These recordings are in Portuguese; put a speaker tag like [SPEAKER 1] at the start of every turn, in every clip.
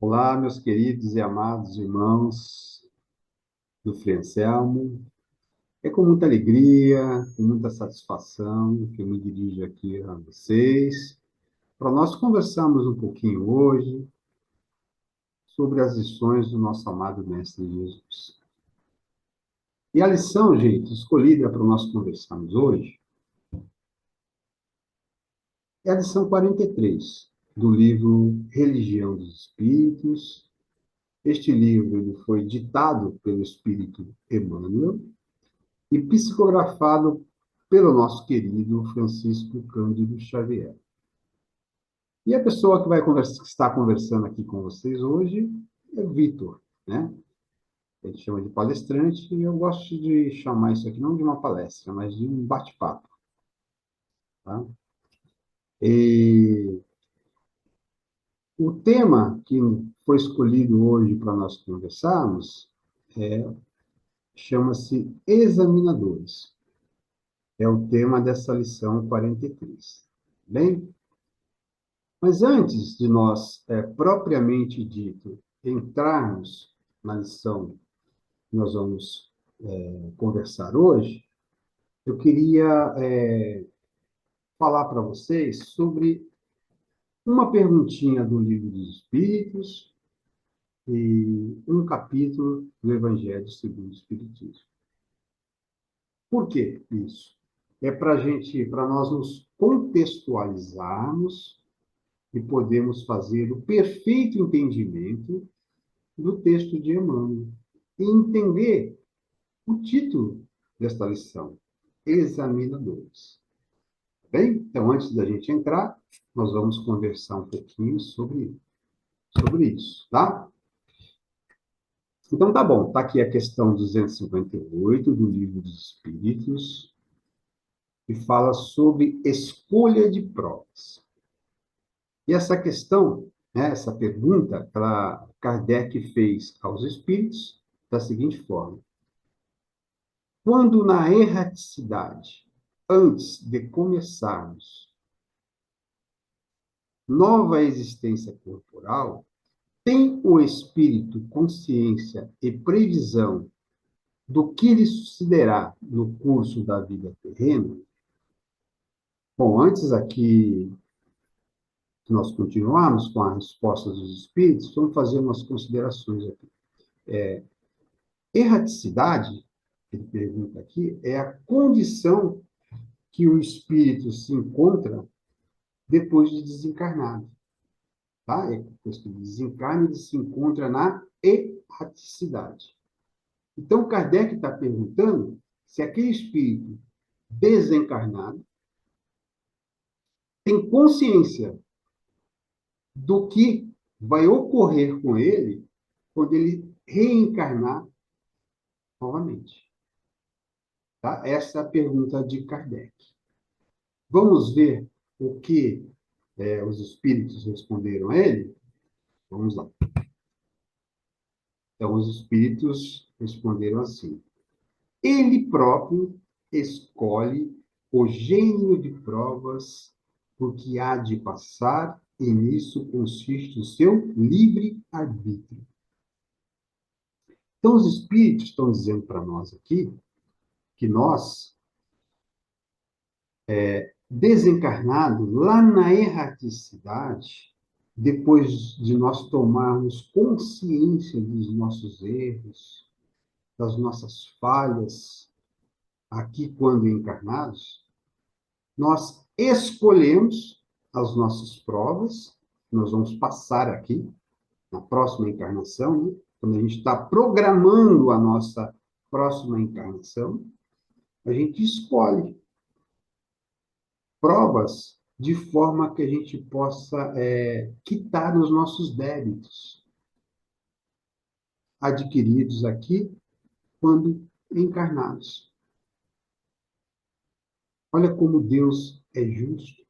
[SPEAKER 1] Olá, meus queridos e amados irmãos do Frei Anselmo. É com muita alegria, com muita satisfação que eu me dirijo aqui a vocês, para nós conversarmos um pouquinho hoje sobre as lições do nosso amado Mestre Jesus. E a lição, gente, escolhida para nós conversarmos hoje, é a lição 43 do livro Religião dos Espíritos. Este livro ele foi ditado pelo Espírito Emmanuel e psicografado pelo nosso querido Francisco Cândido Xavier. E a pessoa que que está conversando aqui com vocês hoje é Vitor, né? A gente chama de palestrante, e eu gosto de chamar isso aqui não de uma palestra, mas de um bate-papo, tá? E o tema que foi escolhido hoje para nós conversarmos chama-se Examinadores. É o tema dessa lição 43. Bem, mas antes de nós, propriamente dito, entrarmos na lição que nós vamos conversar hoje, eu queria falar para vocês sobre uma perguntinha do Livro dos Espíritos e um capítulo do Evangelho segundo o Espiritismo. Por que isso? É para nós nos contextualizarmos e podermos fazer o perfeito entendimento do texto de Emmanuel e entender o título desta lição, Examinadores. Bem? Então, antes da gente entrar, nós vamos conversar um pouquinho sobre isso, tá? Então, tá bom. Tá aqui a questão 258 do Livro dos Espíritos, que fala sobre escolha de provas. E essa questão, né, essa pergunta, Kardec fez aos espíritos da seguinte forma: quando na erraticidade, antes de começarmos nova existência corporal, tem o espírito consciência e previsão do que lhe sucederá no curso da vida terrena? Bom, antes aqui que nós continuarmos com a resposta dos espíritos, vamos fazer umas considerações aqui. Erraticidade, ele pergunta aqui, é a condição que o espírito se encontra depois de desencarnado. Tá? Depois que ele desencarna, ele se encontra na erraticidade. Então, Kardec está perguntando se aquele espírito desencarnado tem consciência do que vai ocorrer com ele quando ele reencarnar novamente. Tá? Essa é a pergunta de Kardec. Vamos ver o que os espíritos responderam a ele? Vamos lá. Então, os espíritos responderam assim: ele próprio escolhe o gênero de provas por que há de passar, e nisso consiste o seu livre-arbítrio. Então, os espíritos estão dizendo para nós aqui que nós, desencarnados, lá na erraticidade, depois de nós tomarmos consciência dos nossos erros, das nossas falhas, aqui quando encarnados, nós escolhemos as nossas provas, nós vamos passar aqui, na próxima encarnação, né? Quando a gente está programando a nossa próxima encarnação, a gente escolhe provas de forma que a gente possa quitar os nossos débitos adquiridos aqui quando encarnados. Olha como Deus é justo,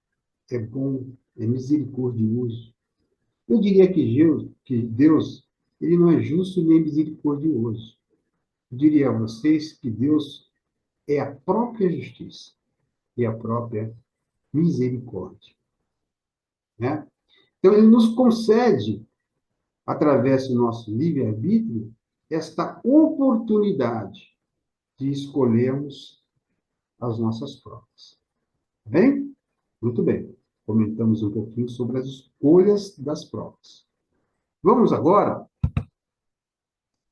[SPEAKER 1] é bom, é misericordioso. Eu diria que Deus ele não é justo nem misericordioso. Eu diria a vocês que Deus é a própria justiça e a própria misericórdia, né? Então, ele nos concede através do nosso livre-arbítrio, esta oportunidade de escolhermos as nossas provas. Bem? Muito bem. Comentamos um pouquinho sobre as escolhas das provas. Vamos agora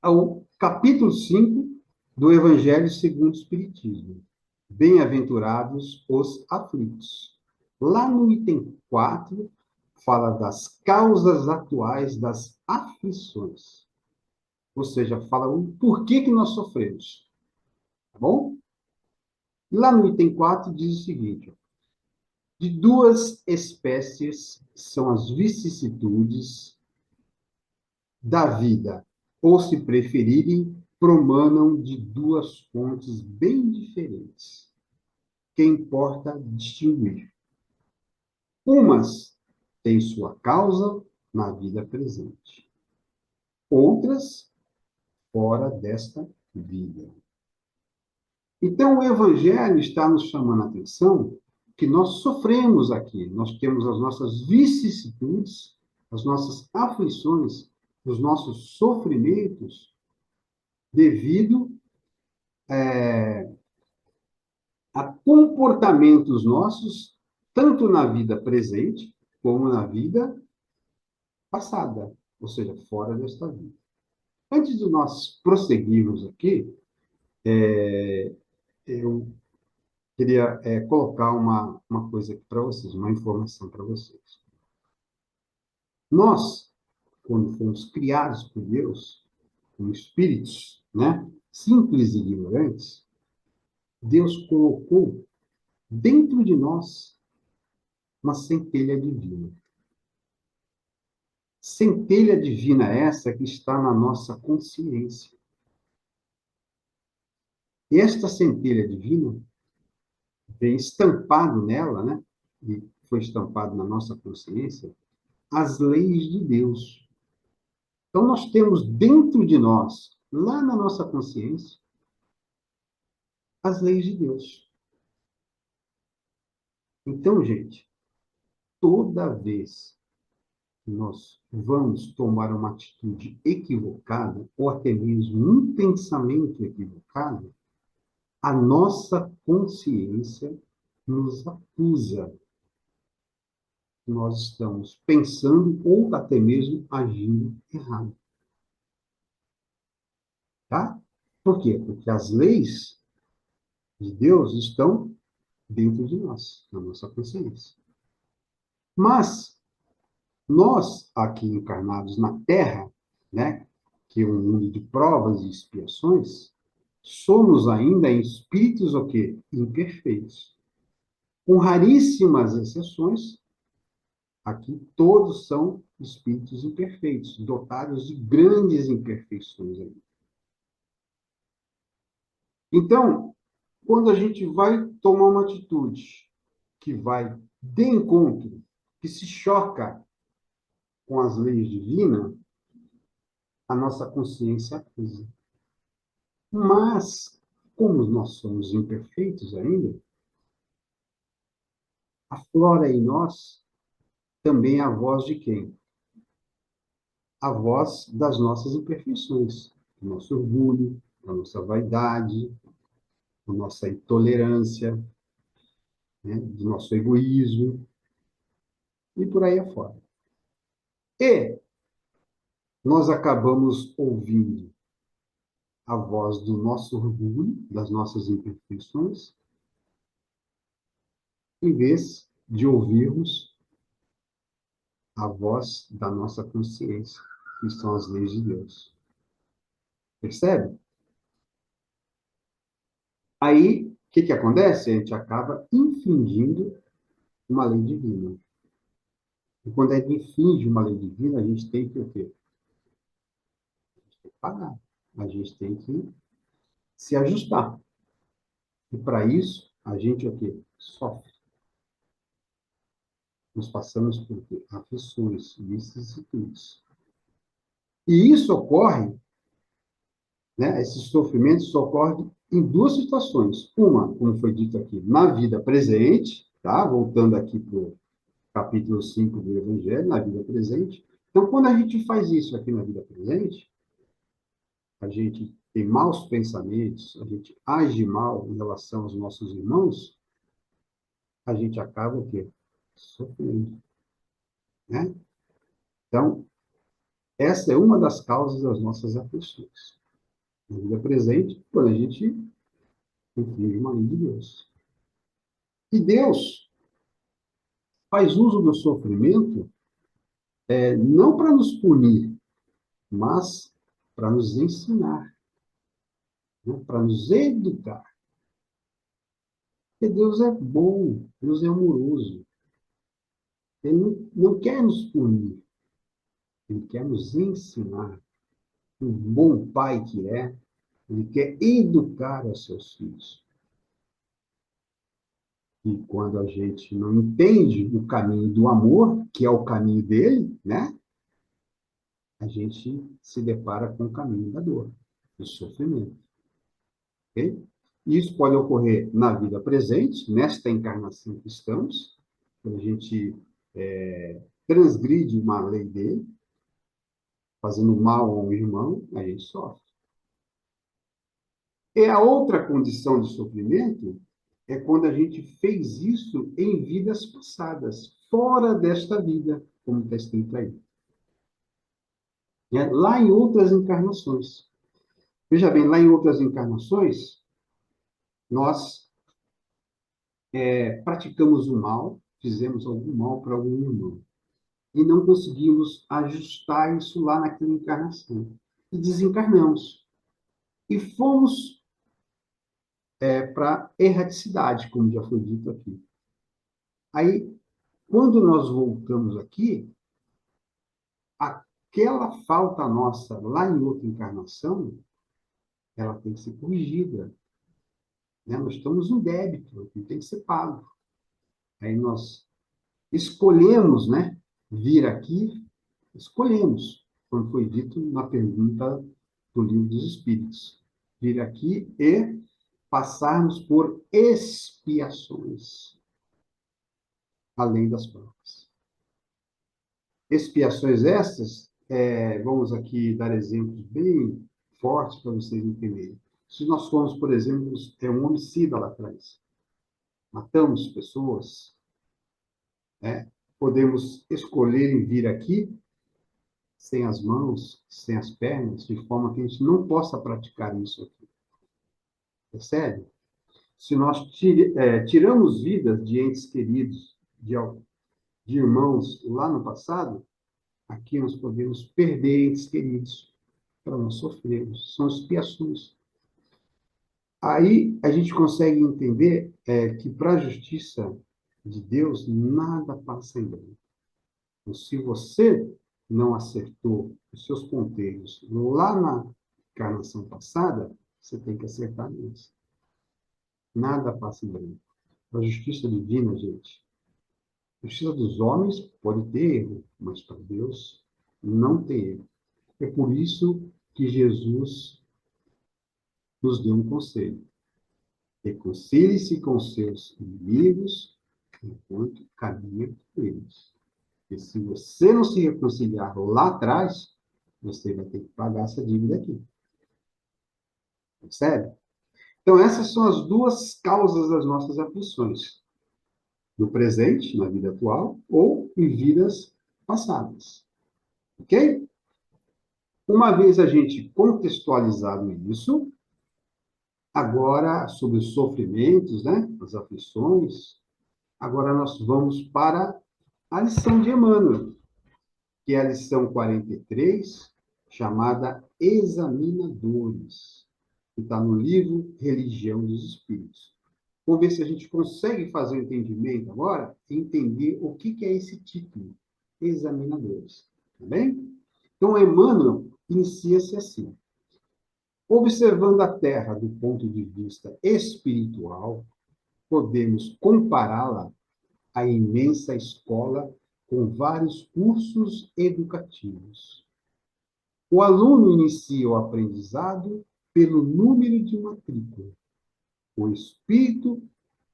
[SPEAKER 1] ao capítulo 5 do Evangelho segundo o Espiritismo. Bem-aventurados os aflitos. Lá no item 4, fala das causas atuais das aflições. Ou seja, fala o porquê que nós sofremos. Tá bom? Lá no item 4 diz o seguinte: de duas espécies são as vicissitudes da vida, ou, se preferirem, promanam de duas fontes bem diferentes, que importa distinguir. Umas têm sua causa na vida presente, outras fora desta vida. Então, o Evangelho está nos chamando a atenção que nós sofremos aqui, nós temos as nossas vicissitudes, as nossas aflições, os nossos sofrimentos, devido a comportamentos nossos, tanto na vida presente, como na vida passada, ou seja, fora desta vida. Antes de nós prosseguirmos aqui, eu queria colocar uma coisa aqui para vocês, uma informação para vocês. Nós, quando fomos criados por Deus, como espíritos, né, simples e ignorantes, Deus colocou dentro de nós uma centelha divina. Centelha divina essa que está na nossa consciência. E esta centelha divina vem estampado nela, né? E foi estampado na nossa consciência, as leis de Deus. Então, nós temos dentro de nós, lá na nossa consciência, as leis de Deus. Então, gente, toda vez que nós vamos tomar uma atitude equivocada, ou até mesmo um pensamento equivocado, a nossa consciência nos acusa. Nós estamos pensando ou até mesmo agindo errado. Tá? Por quê? Porque as leis de Deus estão dentro de nós, na nossa consciência. Mas nós, aqui encarnados na Terra, né, que é um mundo de provas e expiações, somos ainda espíritos o quê? Imperfeitos. Com raríssimas exceções, aqui todos são espíritos imperfeitos, dotados de grandes imperfeições ainda. Então, quando a gente vai tomar uma atitude que vai de encontro, que se choca com as leis divinas, a nossa consciência acusa. Mas, como nós somos imperfeitos ainda, aflora em nós também a voz de quem? A voz das nossas imperfeições, do nosso orgulho, da nossa vaidade, da nossa intolerância, né, do nosso egoísmo, e por aí afora. E nós acabamos ouvindo a voz do nosso orgulho, das nossas imperfeições, em vez de ouvirmos a voz da nossa consciência, que são as leis de Deus. Percebe? Aí, o que acontece? A gente acaba infringindo uma lei divina. E quando a gente infringe uma lei divina, a gente tem que o quê? A gente tem que pagar. A gente tem que se ajustar. E para isso, a gente o quê? Sofre. Nós passamos por quê? Aflições, vicissitudes. E isso ocorre, né, esses sofrimentos ocorrem em duas situações. Uma, como foi dito aqui, na vida presente, tá? Voltando aqui para o capítulo 5 do Evangelho, na vida presente. Então, quando a gente faz isso aqui na vida presente, a gente tem maus pensamentos, a gente age mal em relação aos nossos irmãos, a gente acaba o quê? Sofrendo, né? Então, essa é uma das causas das nossas aflições. Na vida presente, quando a gente infringe uma lei de Deus. E Deus faz uso do sofrimento não para nos punir, mas para nos ensinar, né? Para nos educar. Porque Deus é bom, Deus é amoroso. Ele não quer nos punir, ele quer nos ensinar. Um bom pai que é, ele quer educar os seus filhos. E quando a gente não entende o caminho do amor, que é o caminho dele, né? A gente se depara com o caminho da dor, do sofrimento. Okay? Isso pode ocorrer na vida presente, nesta encarnação que estamos, quando a gente transgride uma lei dele, fazendo mal a um irmão, a gente sofre. E a outra condição de sofrimento é quando a gente fez isso em vidas passadas, fora desta vida, como está escrito aí. Lá em outras encarnações. Veja bem, lá em outras encarnações, nós praticamos o mal, fizemos algum mal para algum irmão, e não conseguimos ajustar isso lá naquela encarnação. E desencarnamos. E fomos para erraticidade, como já foi dito aqui. Aí, quando nós voltamos aqui, aquela falta nossa lá em outra encarnação, ela tem que ser corrigida. Né? Nós estamos em débito, que tem que ser pago. Aí nós escolhemos, né, vir aqui, escolhemos, como foi dito na pergunta do Livro dos Espíritos, vir aqui e passarmos por expiações, além das provas. Expiações estas, vamos aqui dar exemplos bem fortes para vocês entenderem. Se nós formos, por exemplo, um homicida lá atrás, matamos pessoas, né? Podemos escolher em vir aqui sem as mãos, sem as pernas, de forma que a gente não possa praticar isso aqui. Percebe? Se nós tiramos vidas de entes queridos, de irmãos lá no passado, aqui nós podemos perder entes queridos para nós sofrermos. São expiações. Aí a gente consegue entender que para a justiça de Deus nada passa em branco. Então, se você não acertou os seus ponteiros lá na encarnação passada, você tem que acertar nisso. Nada passa em branco. A justiça divina, gente, a justiça dos homens pode ter erro, mas para Deus não tem erro. É por isso que Jesus nos deu um conselho. Reconcilie-se com seus inimigos enquanto caminha com eles. E se você não se reconciliar lá atrás, você vai ter que pagar essa dívida aqui. Percebe? Então, essas são as duas causas das nossas aflições. No presente, na vida atual, ou em vidas passadas. Ok? Uma vez a gente contextualizado isso, agora, sobre os sofrimentos, né, as aflições, agora nós vamos para a lição de Emmanuel, que é a lição 43, chamada Examinadores, que está no livro Religião dos Espíritos. Vamos ver se a gente consegue fazer o entendimento agora e entender o que é esse título, Examinadores. Tá bem? Então, Emmanuel inicia-se assim. Observando a Terra do ponto de vista espiritual, podemos compará-la à imensa escola com vários cursos educativos. O aluno inicia o aprendizado pelo número de matrícula. O espírito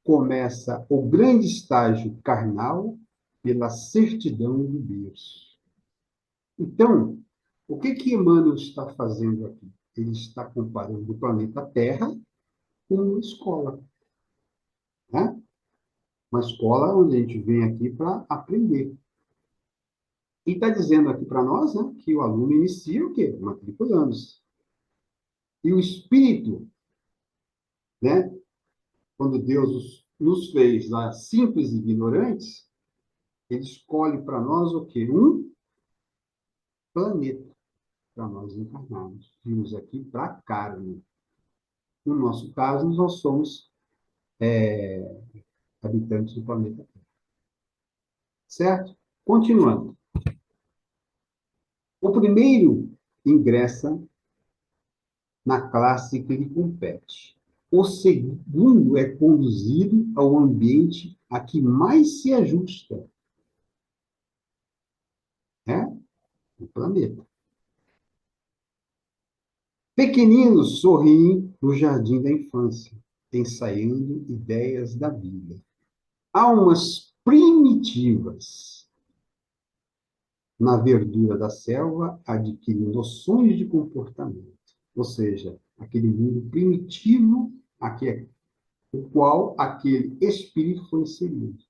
[SPEAKER 1] começa o grande estágio carnal pela certidão do berço. Então, o que que Emmanuel está fazendo aqui? Ele está comparando o planeta Terra com uma escola, né? Uma escola onde a gente vem aqui para aprender. E está dizendo aqui para nós, né, que o aluno inicia o quê? Matriculando-se. E o espírito, né, quando Deus nos fez lá simples e ignorantes, ele escolhe para nós o quê? Um planeta para nós encarnarmos. Vimos aqui para a carne. No nosso caso, nós somos habitantes do planeta Terra. Certo? Continuando. O primeiro ingressa na classe que lhe compete. O segundo é conduzido ao ambiente a que mais se ajusta, né? O planeta. Pequeninos sorriem no jardim da infância, ensaiando ideias da vida. Almas primitivas na verdura da selva adquirem noções de comportamento, ou seja, aquele mundo primitivo o qual aquele espírito foi inserido.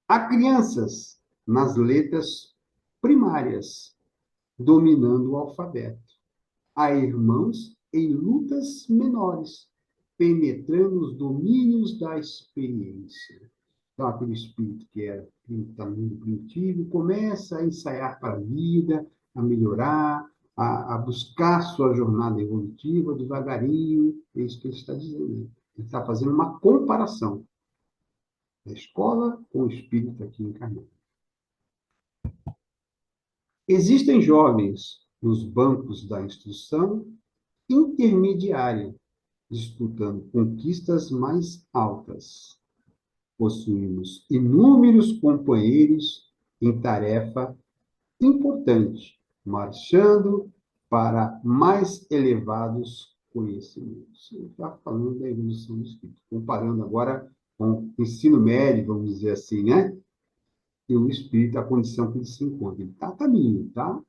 [SPEAKER 1] Há crianças nas letras primárias, dominando o alfabeto. Há irmãos em lutas menores, penetrando os domínios da experiência. Então, aquele espírito que está no mundo primitivo começa a ensaiar para a vida, a melhorar, a buscar sua jornada evolutiva devagarinho. É isso que ele está dizendo. Ele está fazendo uma comparação da escola com o espírito aqui encarnado. Existem jovens nos bancos da instrução intermediária, disputando conquistas mais altas. Possuímos inúmeros companheiros em tarefa importante, marchando para mais elevados conhecimentos. Ele está falando da evolução do espírito, comparando agora com o ensino médio, vamos dizer assim, né? E o espírito, a condição que ele se encontra. Ele está a caminho, está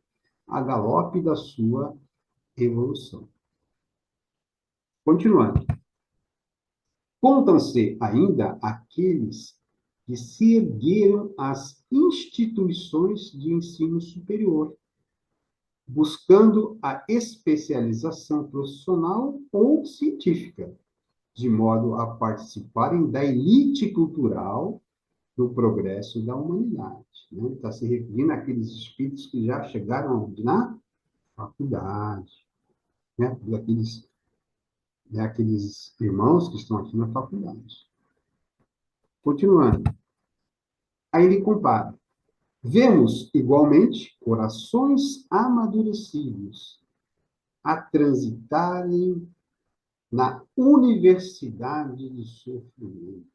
[SPEAKER 1] a galope da sua evolução. Continuando. Contam-se ainda aqueles que se ergueram às instituições de ensino superior, buscando a especialização profissional ou científica, de modo a participarem da elite cultural do progresso da humanidade. Né? Está se referindo àqueles espíritos que já chegaram na faculdade, né? Aqueles irmãos que estão aqui na faculdade. Continuando. Aí ele compara. Vemos, igualmente, corações amadurecidos a transitarem na universidade do sofrimento,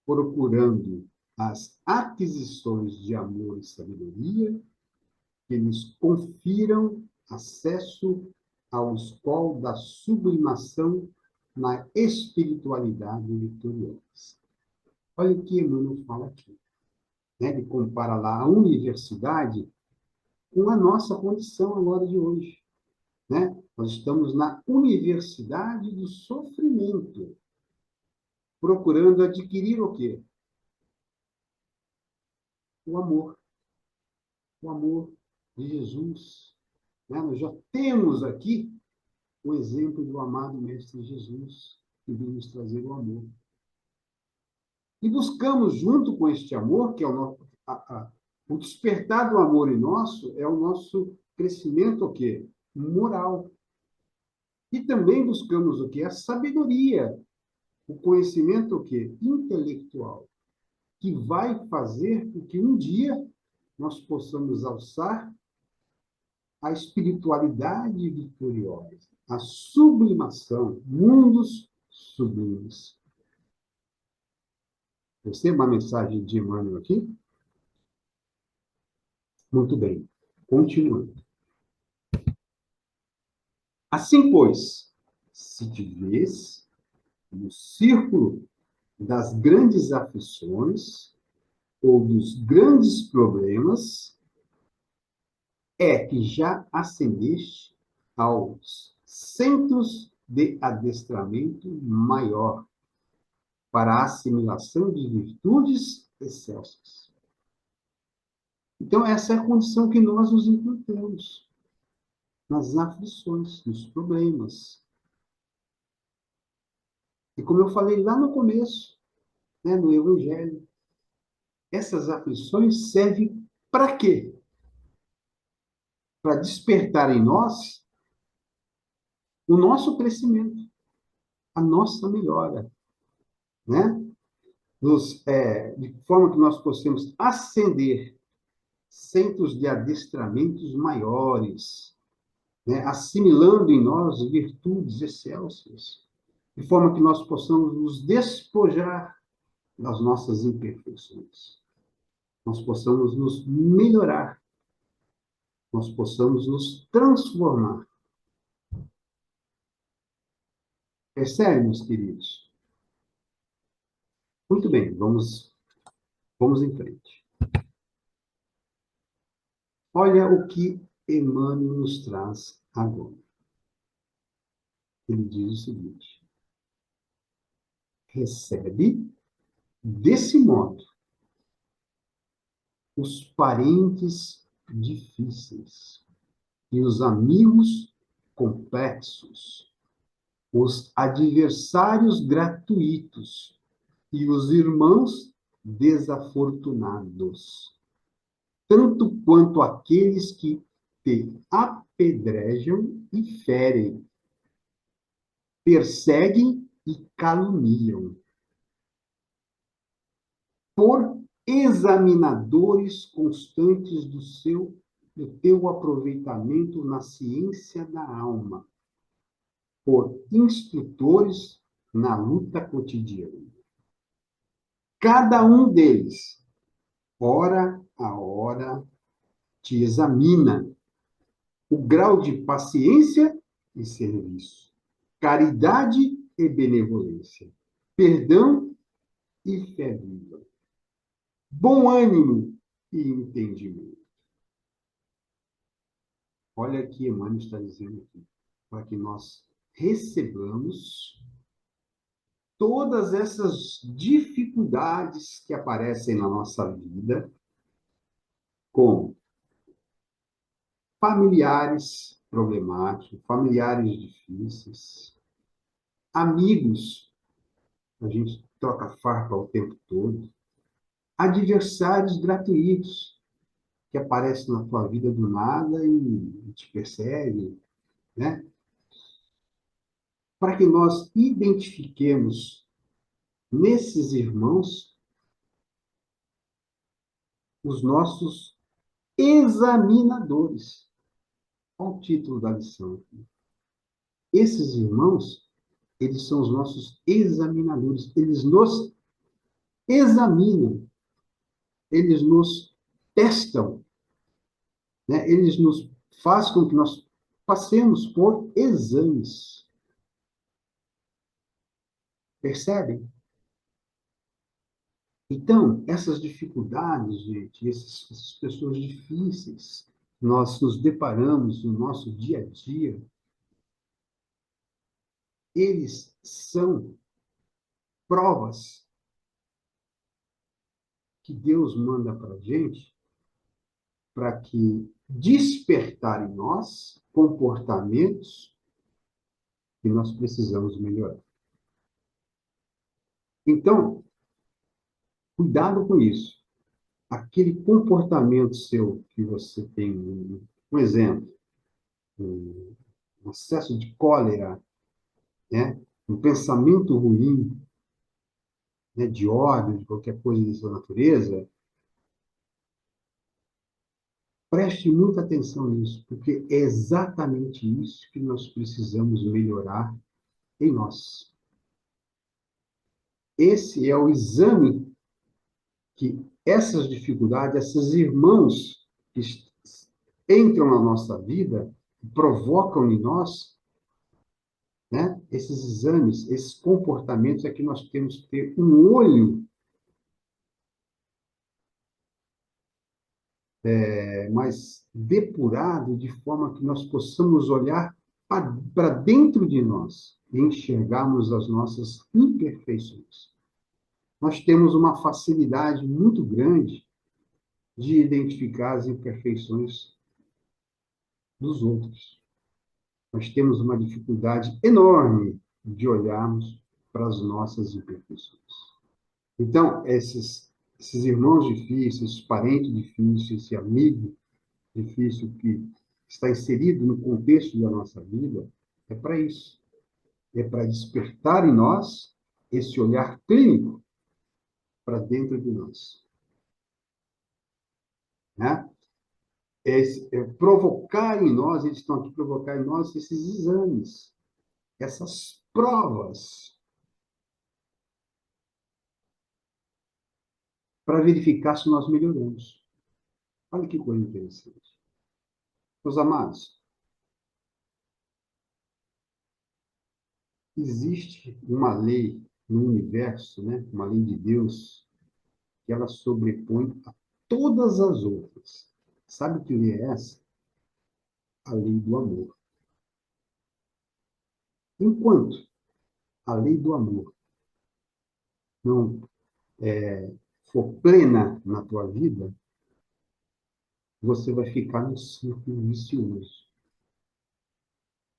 [SPEAKER 1] procurando as aquisições de amor e sabedoria que lhes confiram acesso ao escol da sublimação na espiritualidade vitoriosa. Olha o que Emmanuel fala aqui. Né? Ele compara lá a universidade com a nossa condição agora de hoje. Né? Nós estamos na universidade do sofrimento, procurando adquirir o quê? O amor. O amor de Jesus. Né? Nós já temos aqui o exemplo do amado Mestre Jesus, que vem nos trazer o amor. E buscamos, junto com este amor, que é o despertar do amor em nosso, é o nosso crescimento o quê? Moral. E também buscamos o quê? A sabedoria, o conhecimento o quê? Intelectual, que vai fazer com que um dia nós possamos alçar a espiritualidade vitoriosa, a sublimação, mundos sublimes. Perceba a mensagem de Emmanuel aqui? Muito bem. Continuando. Assim, pois, se te vês no círculo das grandes aflições, ou dos grandes problemas é que já ascendeste aos centros de adestramento maior para a assimilação de virtudes excelsas. Então, essa é a condição que nós nos encontramos nas aflições, nos problemas. E como eu falei lá no começo, né, no Evangelho, essas aflições servem para quê? Para despertar em nós o nosso crescimento, a nossa melhora, né? De forma que nós possamos ascender centros de adestramentos maiores, né? Assimilando em nós virtudes excelsas, de forma que nós possamos nos despojar das nossas imperfeições, nós possamos nos melhorar, nós possamos nos transformar. Percebe, meus queridos? Muito bem, vamos em frente. Olha o que Emmanuel nos traz agora. Ele diz o seguinte: recebe, desse modo, os parentes difíceis e os amigos complexos, os adversários gratuitos e os irmãos desafortunados, tanto quanto aqueles que te apedrejam e ferem, perseguem e caluniam, por examinadores constantes do teu aproveitamento na ciência da alma, por instrutores na luta cotidiana. Cada um deles, hora a hora, te examina o grau de paciência e serviço, caridade e benevolência, perdão e fé viva, bom ânimo e entendimento. Olha aqui, Emmanuel está dizendo aqui, para que nós recebamos todas essas dificuldades que aparecem na nossa vida, como familiares problemáticos, familiares difíceis, amigos, a gente troca farpa o tempo todo, adversários gratuitos, que aparecem na tua vida do nada e te perseguem, né? Para que nós identifiquemos nesses irmãos os nossos examinadores. Qual o título da lição? Esses irmãos, eles são os nossos examinadores. Eles nos examinam, eles nos testam, né? Eles nos fazem com que nós passemos por exames. Percebem? Então, essas dificuldades, gente, essas pessoas difíceis, nós nos deparamos no nosso dia a dia, eles são provas que Deus manda para a gente para que despertar em nós comportamentos que nós precisamos melhorar. Então, cuidado com isso. Aquele comportamento seu que você tem, um exemplo, um acesso de cólera, né? Um pensamento ruim, né? De ódio, de qualquer coisa dessa natureza, preste muita atenção nisso, porque é exatamente isso que nós precisamos melhorar em nós. Esse é o exame que essas dificuldades, esses irmãos que entram na nossa vida, provocam em nós, né? Esses exames, esses comportamentos é que nós temos que ter um olho mais depurado, de forma que nós possamos olhar para dentro de nós e enxergarmos as nossas imperfeições. Nós temos uma facilidade muito grande de identificar as imperfeições dos outros. Nós temos uma dificuldade enorme de olharmos para as nossas imperfeições. Então, esses irmãos difíceis, esses parentes difíceis, esse amigo difícil que está inserido no contexto da nossa vida, é para isso. É para despertar em nós esse olhar clínico para dentro de nós. Né? Provocar em nós, eles estão aqui provocar em nós esses exames, essas provas, para verificar se nós melhoramos. Olha que coisa interessante. Meus amados, existe uma lei no universo, né? Uma lei de Deus, que ela sobrepõe a todas as outras. Sabe que lei é essa? A lei do amor. Enquanto a lei do amor não for plena na tua vida, você vai ficar no círculo vicioso,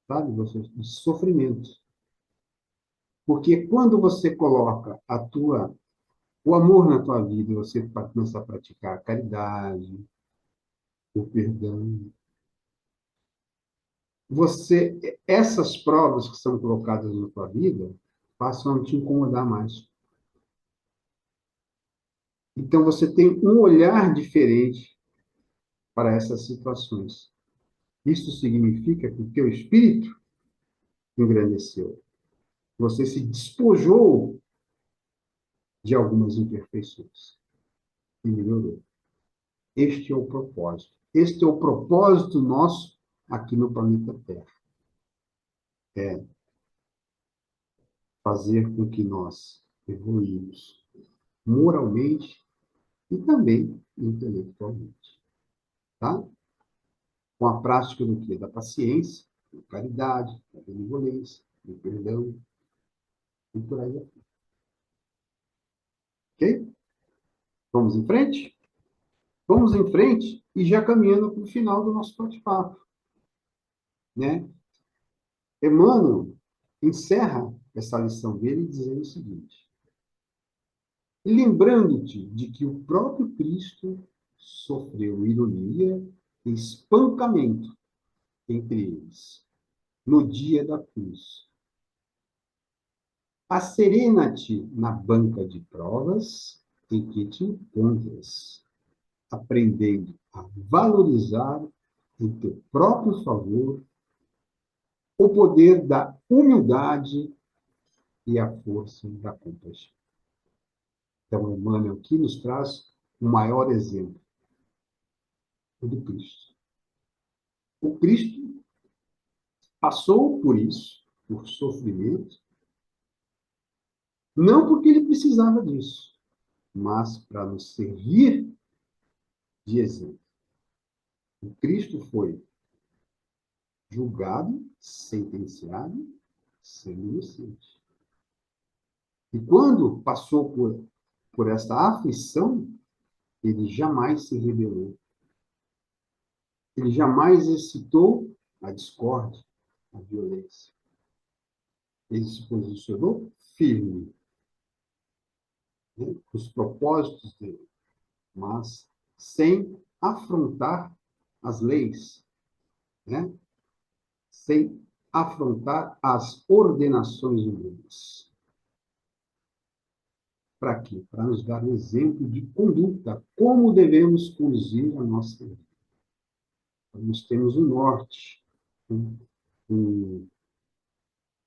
[SPEAKER 1] sabe? De sofrimento. Porque quando você coloca o amor na tua vida, você começa a praticar a caridade, o perdão, essas provas que são colocadas na tua vida passam a te incomodar mais. Então você tem um olhar diferente para essas situações. Isso significa que o teu espírito engrandeceu. Você se despojou de algumas imperfeições e melhorou. Este é o propósito. Este é o propósito nosso aqui no planeta Terra. É fazer com que nós evoluímos moralmente e também intelectualmente. Tá? Com a prática do quê? Da paciência, da caridade, da benevolência, do perdão e por aí. Ok? Vamos em frente? Vamos em frente e já caminhando para o final do nosso bate-papo. Né? Emmanuel encerra essa lição dele dizendo o seguinte: lembrando-te de que o próprio Cristo sofreu ironia e espancamento entre eles, no dia da cruz. Acerena-te na banca de provas em que te encontras, aprendendo a valorizar em teu próprio favor o poder da humildade e a força da compaixão. Então, Emmanuel aqui nos traz o maior exemplo, o do Cristo. O Cristo passou por isso, por sofrimento, não porque ele precisava disso, mas para nos servir de exemplo. O Cristo foi julgado, sentenciado, sendo inocente. E quando passou por esta aflição, ele jamais se rebelou. Ele jamais excitou a discórdia, a violência. Ele se posicionou firme, né, com os propósitos dele, mas sem afrontar as leis, né? Sem afrontar as ordenações humanas. Para quê? Para nos dar um exemplo de conduta, como devemos conduzir a nossa vida. Nós temos um norte, um,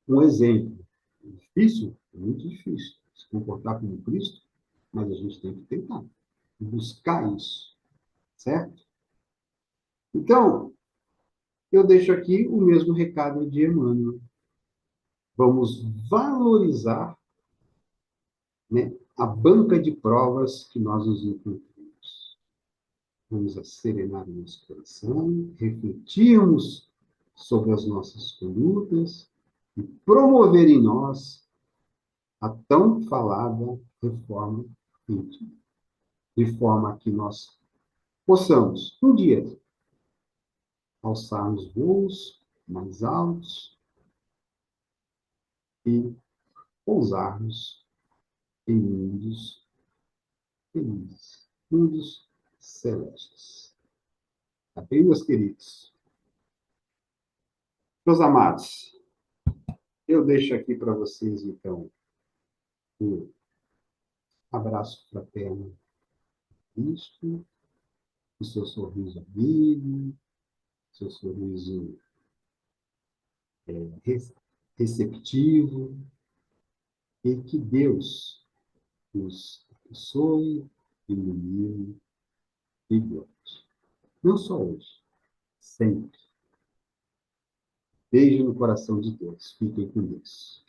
[SPEAKER 1] um exemplo. É difícil? É muito difícil se comportar como Cristo, mas a gente tem que tentar buscar isso, certo? Então, eu deixo aqui o mesmo recado de Emmanuel. Vamos valorizar, né, a banca de provas que nós nos encontramos. vamos a serenar o nosso coração, refletirmos sobre as nossas condutas e promover em nós a tão falada reforma íntima, de forma que nós possamos, um dia, alçarmos voos mais altos e pousarmos em mundos felizes, mundos celestes. Tá bem, meus queridos? Meus amados, eu deixo aqui para vocês, então, o abraço fraterno, Cristo, o seu sorriso amigo, o seu sorriso receptivo, e que Deus nos abençoe, ilumine e guarde. Não só hoje, sempre. Beijo no coração de Deus. Fiquem com Deus.